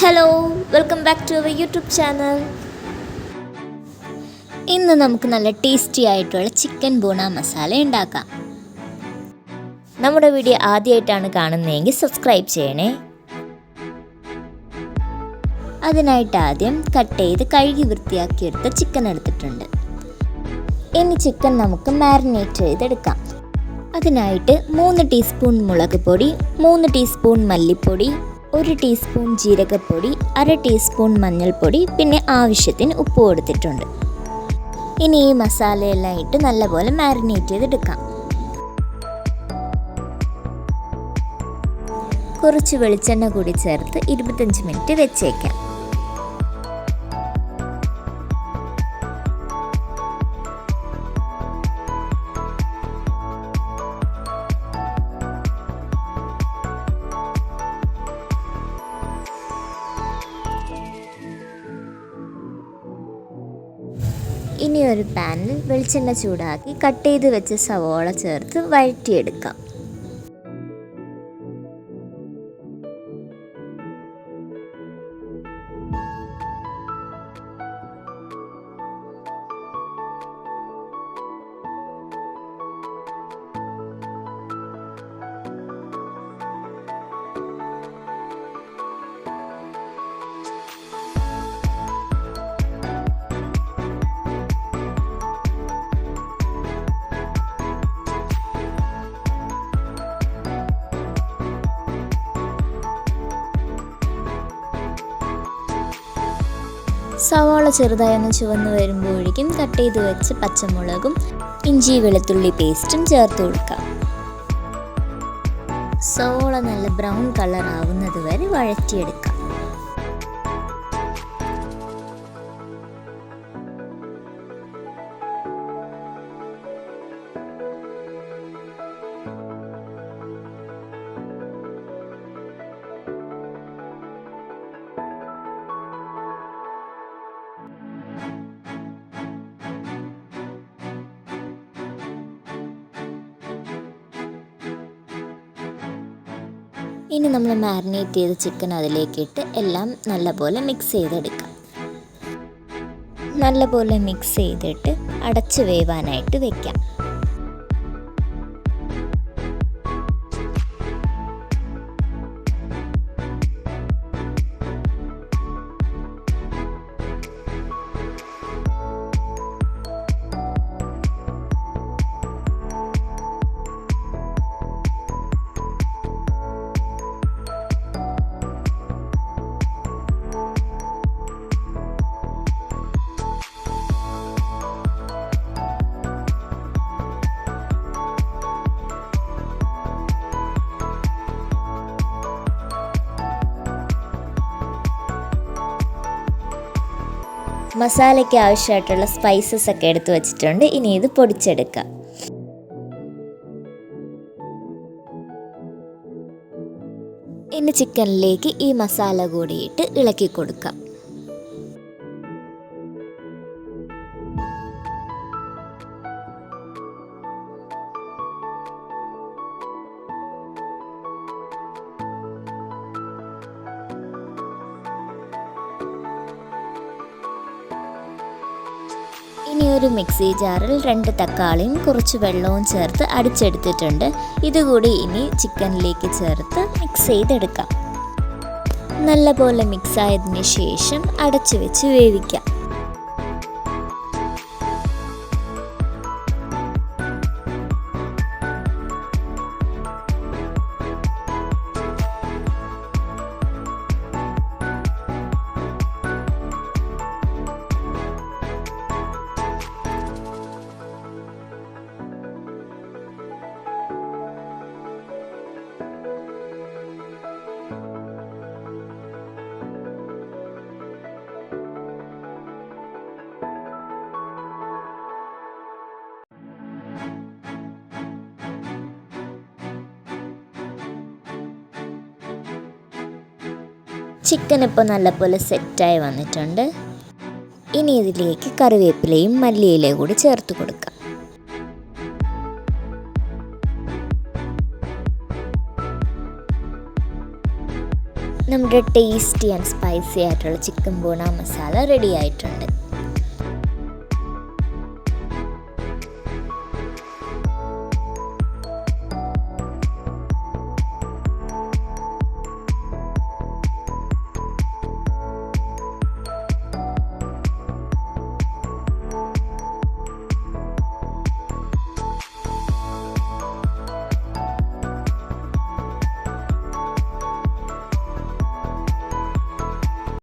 Hello, welcome back to our YouTube channel. ഇന്ന് നമുക്ക് നല്ല ടേസ്റ്റി ആയിട്ടുള്ള ചിക്കൻ ബൂണ മസാല ഉണ്ടാക്കാം. നമ്മുടെ വീഡിയോ ആദ്യമായിട്ടാണ് കാണുന്നതെങ്കിൽ സബ്സ്ക്രൈബ് ചെയ്യണേ. അതിനായിട്ട് ആദ്യം കട്ട് ചെയ്ത് കഴുകി വൃത്തിയാക്കിയെടുത്ത ചിക്കൻ എടുത്തിട്ടുണ്ട്. ഇനി ചിക്കൻ നമുക്ക് മാരിനേറ്റ് ചെയ്തെടുക്കാം. അതിനായിട്ട് 3 ടീസ്പൂൺ മുളക് പൊടി, 3 ടീസ്പൂൺ മല്ലിപ്പൊടി, 1 ടീസ്പൂൺ ജീരകപ്പൊടി, 1/2 ടീസ്പൂൺ മഞ്ഞൾപ്പൊടി, പിന്നെ ആവശ്യത്തിന് ഉപ്പ് കൊടുത്തിട്ടുണ്ട്. ഇനി ഈ മസാലയെല്ലാം ഇട്ട് നല്ലപോലെ മാരിനേറ്റ് ചെയ്തെടുക്കാം. കുറച്ച് വെളിച്ചെണ്ണ കൂടി ചേർത്ത് 25 മിനിറ്റ് വെച്ചേക്കാം. ഇനി ഒരു പാനിൽ വെളിച്ചെണ്ണ ചൂടാക്കി കട്ട് ചെയ്ത് വെച്ച സവോള ചേർത്ത് വഴറ്റിയെടുക്കാം. സവാള ചെറുതായി ഒന്ന് ചുവന്ന് വരുമ്പോഴേക്കും കട്ട് ചെയ്ത് വെച്ച് പച്ചമുളകും ഇഞ്ചി വെളുത്തുള്ളി പേസ്റ്റും ചേർത്ത് കൊടുക്കാം. സവാള നല്ല ബ്രൗൺ കളർ ആവുന്നത് വരെ വഴറ്റിയെടുക്കാം. ഇനി നമ്മൾ മാരിനേറ്റ് ചെയ്ത ചിക്കൻ അതിലേക്കിട്ട് എല്ലാം നല്ലപോലെ മിക്സ് ചെയ്തെടുക്കാം. നല്ലപോലെ മിക്സ് ചെയ്തിട്ട് അടച്ച് വേവാനായിട്ട് വെക്കാം. മസാലയ്ക്ക് ആവശ്യമായിട്ടുള്ള സ്പൈസസ് ഒക്കെ എടുത്ത് വെച്ചിട്ടുണ്ട്. ഇനി ഇത് പൊടിച്ചെടുക്കാം. ഇനി ചിക്കനിലേക്ക് ഈ മസാല കൂടിയിട്ട് ഇളക്കി കൊടുക്കാം. ഇനി ഒരു മിക്സി ജാറിൽ 2 തക്കാളിയും കുറച്ച് വെള്ളവും ചേർത്ത് അടിച്ചെടുത്തിട്ടുണ്ട്. ഇതുകൂടി ഇനി ചിക്കനിലേക്ക് ചേർത്ത് മിക്സ് ചെയ്തെടുക്കാം. നല്ലപോലെ മിക്സ് ആയതിന് ശേഷം അടച്ചു വെച്ച് വേവിക്കാം. ചിക്കൻ ഇപ്പോൾ നല്ലപോലെ സെറ്റായി വന്നിട്ടുണ്ട്. ഇനി ഇതിലേക്ക് കറിവേപ്പിലയും മല്ലിയിലയും കൂടി ചേർത്ത് കൊടുക്കാം. നമ്മുടെ ടേസ്റ്റി ആൻഡ് സ്പൈസി ആയിട്ടുള്ള ചിക്കൻ ബോണ മസാല റെഡി ആയിട്ടുണ്ട്.